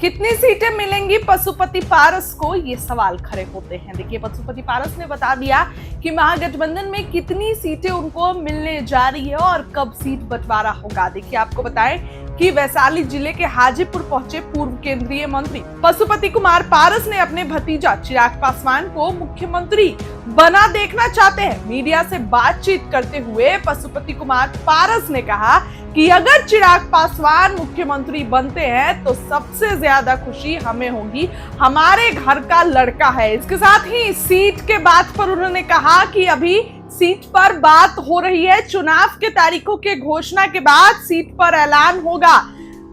कितनी सीटें मिलेंगी पशुपति पारस को, ये सवाल खड़े होते हैं। देखिए, पशुपति पारस ने बता दिया कि महागठबंधन में कितनी सीटें उनको मिलने जा रही है और कब सीट बंटवारा होगा। देखिए, आपको बताएं कि वैशाली जिले के हाजीपुर पहुंचे पूर्व केंद्रीय मंत्री पशुपति कुमार पारस ने अपने भतीजा चिराग पासवान को मुख्यमंत्री बना देखना चाहते हैं। मीडिया से बातचीत करते हुए पशुपति कुमार पारस ने कहा कि अगर चिराग पासवान मुख्यमंत्री बनते हैं तो सबसे ज्यादा खुशी हमें होगी, हमारे घर का लड़का है। इसके साथ ही सीट के बात पर उन्होंने कहा कि अभी सीट पर बात हो रही है, चुनाव के तारीखों के घोषणा के बाद सीट पर ऐलान होगा।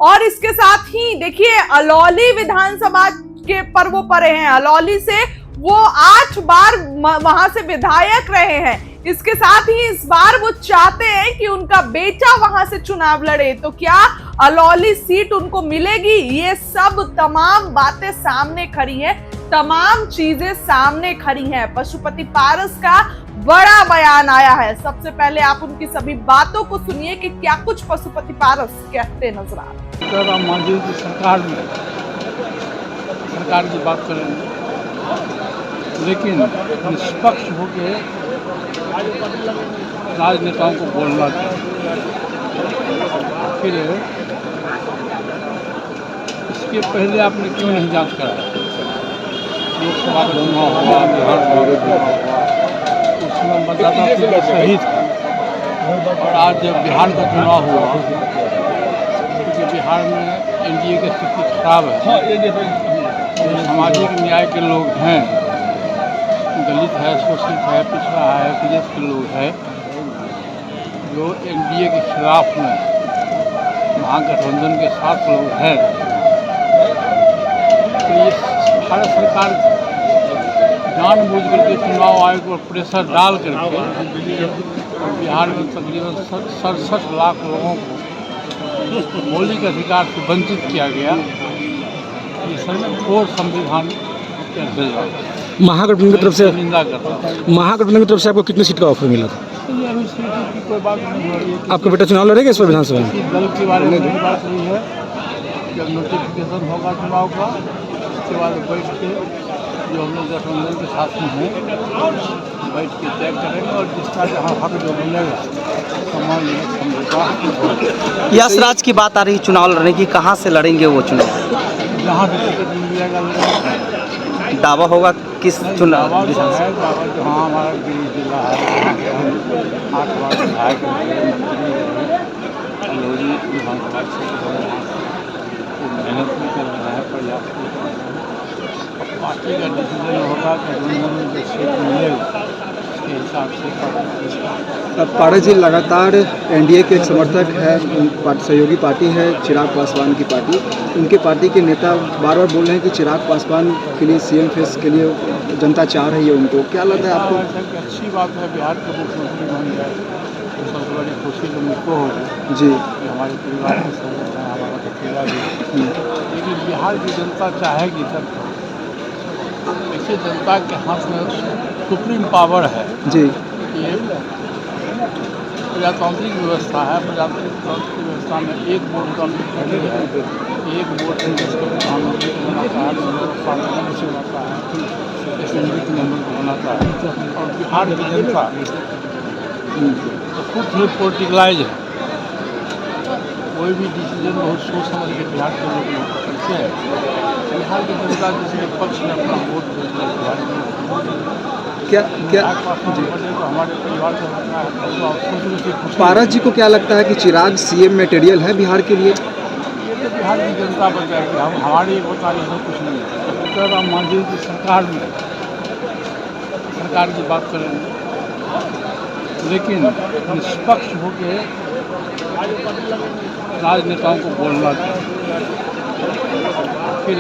और इसके साथ ही देखिए, अलौली विधानसभा के पर वो परे हैं, अलौली से वो 8 बार वहां से विधायक रहे हैं। इसके साथ ही इस बार वो चाहते हैं कि उनका बेटा वहां से चुनाव लड़े, तो क्या अलौली सीट उनको मिलेगी? ये सब तमाम बातें सामने खड़ी हैं, तमाम चीजें सामने खड़ी हैं। पशुपति पारस का बड़ा बयान आया है। सबसे पहले आप उनकी सभी बातों को सुनिए कि क्या कुछ पशुपति पारस कहते नजर आ रहे हैं। सरकार की बात करेंगे, लेकिन निष्पक्ष होकर राजनेताओं को बोलना चाहिए। फिर इसके पहले आपने क्यों नहीं जांच कराया? लोकसभा का चुनाव हुआ, विधानसभा का चुनाव हुआ, उसमें मतदाता सूची सही था। और आज जब बिहार का चुनाव हुआ, क्योंकि बिहार में एनडीए की स्थिति खराब है, सामाजिक न्याय के लोग हैं, दलित है, शोषित है, पिछड़ा है, पीड़ित के लोग हैं, जो एनडीए के खिलाफ में महागठबंधन के साथ लोग हैं। तो ये भारत सरकार जानबूझ करके चुनाव आयोग पर प्रेशर डाल करके बिहार में तकरीबन 67 लाख लोगों को मौलिक अधिकार से वंचित किया गया। ये सर्वोच्च संविधान के अंतर्गत महागठबंधन की तरफ से निंदा करता है। महागठबंधन की तरफ से आपको कितनी सीट का ऑफर मिला था? ये अभी सीट की कोई बात नहीं हो रही है। आपका बेटा चुनाव लड़ेगा इस बार विधानसभा में? किसी दल के बारे में नहीं बात हुई है। जब नोटिफिकेशन होगा चुनाव का, उसके बाद बैठ के जो हम लोग गठबंधन के साथ में हैं, बैठ के तय करेंगे और जिसका जहाँ हक जो मिलेगा समान समझौता। यश राज की बात आ रही चुनाव लड़ने की, कहाँ से लड़ेंगे वो चुनाव? जहाँ से टिकट मिलेगा दावा होगा किस चुनाव? दावा जो है, दावा जहाँ हमारा गिरी जिला है, 8 बार विधायक अलौली विधानसभा क्षेत्र मेहनत भी कर रहा है, प्रयास भी कर रहा है। पार्टी का डिसीजन होगा कि गठबंधन में जो सीट मिलेगा उसके हिसाब से। पारस जी लगातार एनडीए के एक समर्थक है, सहयोगी पार्टी है चिराग पासवान की पार्टी। उनके पार्टी के नेता बार बार बोल रहे हैं कि चिराग पासवान के लिए सीएम फेस के लिए जनता चाह रही है उनको। क्या लगता है आपको? अच्छी बात है, बिहार के मुख्यमंत्री बन जाए तो सबसे बड़ी खुशी तो मुझको होगी जी, कि हमारे परिवार के सदस्य हैं, हमारा भतीजा भी। लेकिन बिहार की जनता चाहेगी तब। देखिए, जनता के हाथ में सुप्रीम पावर है जी। ये प्रजातांत्रिक व्यवस्था है। प्रजातांत्रिक व्यवस्था में एक वोट का पहले है, एक वोट है जिसको प्रधानमंत्री को बनाता है, पार्लियामेंट से बनाता है, असेंबली के मेंबर को बनाता है। और बिहार की जनता तो खुद ही पोलिटिकलाइज है। कोई भी डिसीजन बहुत सोच समझ के बिहार के लोग करते हैं। बिहार की जनता जिसके पक्ष में अपना वोट देती है, बिहार में क्या हमारे परिवार का पारस जी को क्या लगता है कि चिराग सीएम मटेरियल है बिहार के लिए? ये तो बिहार की जनता बताएगी, हम हमारे एक बताने से कुछ नहीं है। डॉक्टर राम मांझी की सरकार की बात करेंगे, लेकिन निष्पक्ष होकर राजनेताओं को बोलना चाहिए। फिर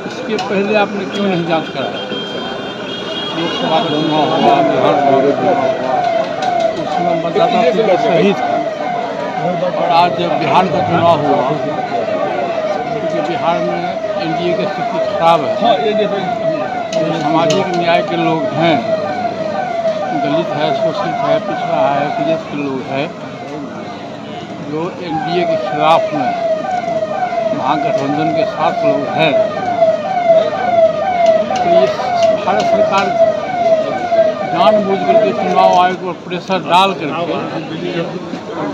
इसके पहले आपने क्यों नहीं जांच कराया? लोकसभा का चुनाव हुआ, विधानसभा का चुनाव हुआ, उसमें मतदाता सूची सही था। और आज जब बिहार का चुनाव हुआ, क्योंकि बिहार में एनडीए की स्थिति खराब है, सामाजिक न्याय के लोग हैं, दलित है, शोषित है, पिछड़ा है, पीड़ित के लोग हैं, जो एनडीए के खिलाफ में महागठबंधन के साथ लोग हैं, तो ये भारत सरकार जानबूझ करके चुनाव आयोग पर प्रेशर डाल करके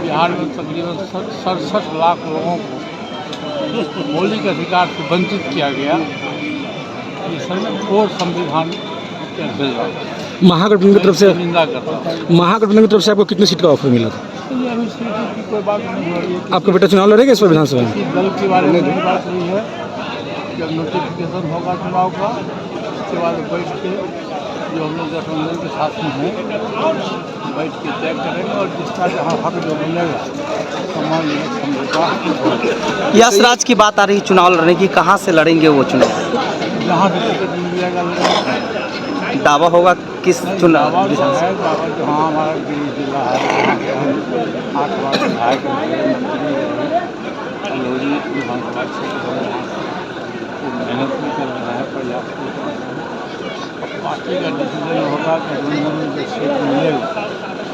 बिहार में तकरीबन 67 लाख लोगों को मौलिक अधिकार से वंचित किया गया। ये सर्वोच्च संविधान के खिलाफ महागठबंधन की तरफ से निंदा करता हूँ। महागठबंधन की तरफ से आपको कितनी सीट का ऑफर मिला था? ये अभी सीटों की कोई बात नहीं हो रही है। आपका बेटा चुनाव लड़ेगा इस बार विधानसभा में? किसी दल के बारे में नहीं बात हुई है। जब नोटिफिकेशन होगा चुनाव का, उसके बाद बैठ के जो हम लोग गठबंधन के साथ में हैं, बैठ के तय करेंगे और जिसका जहाँ हक जो मिलेगा समान समझौता। यश राज की बात आ रही चुनाव लड़ने की, कहाँ से लड़ेंगे वो चुनाव? जहाँ से टिकट मिल जाएगा दावा होगा किस चुनाव? दावा तो है, दावा जो हाँ हमारा गिरी जिला है, 8 बार विधायक लोरी विधानसभा क्षेत्र मेहनत भी कर रहा है, पर्याप्त भी कर रहा है। पार्टी का डिसीजन होगा कि गठबंधन में जो सीट मिलेगा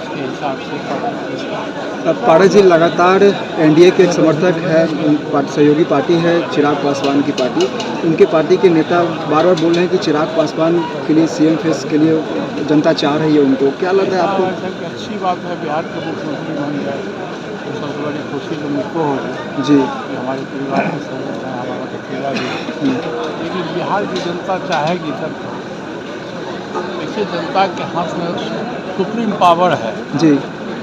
उसके हिसाब से पारस जी लगातार एनडीए के एक समर्थक है, सहयोगी पार्टी है चिराग पासवान की पार्टी। उनके पार्टी के नेता बार बार बोल रहे हैं कि चिराग पासवान के लिए सीएम फेस के लिए जनता चाह रही है उनको। क्या लगता है आपको? अच्छी बात है, बिहार के मुख्यमंत्री बन गए तो सबसे बड़ी खुशी तो मुझको होगी जी, कि हमारे परिवार के सदस्य हैं, हमारा भतीजा भी। लेकिन बिहार की जनता चाहेगी तब तो। देखिए, जनता के हाथ में सुप्रीम पावर है जी,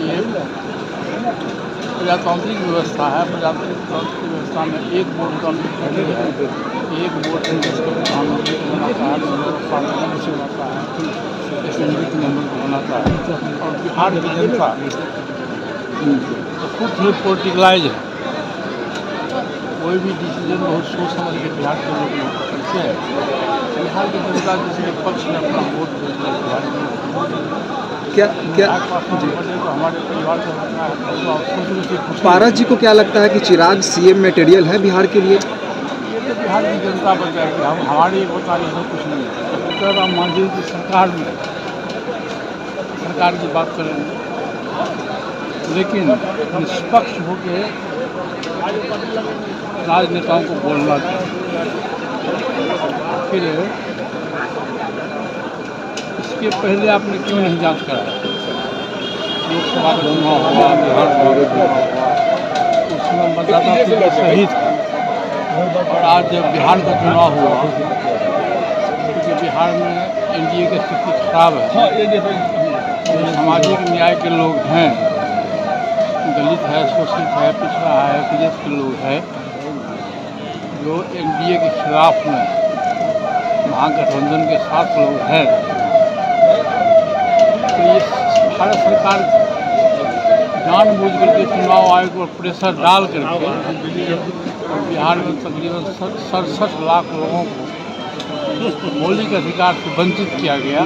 ये प्रजातांत्रिक व्यवस्था है। प्रजातांत्रिक व्यवस्था में एक वोट का पहले है, एक वोट है जिसको प्रधानमंत्री को बनाता है, पार्लियामेंट से बनाता है, असेंबली के मेंबर को बनाता है। और बिहार की जनता तो खुद ही पोलिटिकलाइज है। कोई भी डिसीजन बहुत सोच समझ के बिहार के लोग करते हैं। बिहार की जनता जिसके पक्ष में अपना वोट देता है, बिहार की क्या क्या जी तो हमारे परिवार का होता है, तो खुश रूप से पारस जी को क्या लगता है कि चिराग सीएम मटेरियल है बिहार के लिए? ये तो बिहार की जनता बताएगी, हम हमारी बताने से कुछ नहीं है। डॉक्टर राम मांझी की सरकार में सरकार की बात करेंगे, लेकिन निष्पक्ष होकर राजनेताओं को बोलना चाहिए। फिर इसके पहले आपने क्यों नहीं जांच कराया? लोकसभा का चुनाव हुआ, विधानसभा का चुनाव हुआ, उसमें मतदाता सूची सही था। और आज जब बिहार का चुनाव हुआ, क्योंकि बिहार में एनडीए की स्थिति खराब है, जो सामाजिक न्याय के लोग हैं, दलित है, शोषित है, पिछड़ा है, पीड़ित के लोग हैं, जो एनडीए के खिलाफ में महागठबंधन के साथ लोग हैं, तो ये भारत सरकार जानबूझ करके चुनाव आयोग पर प्रेशर डाल करके बिहार में तकरीबन 67 लाख लोगों को मौलिक अधिकार से वंचित किया गया।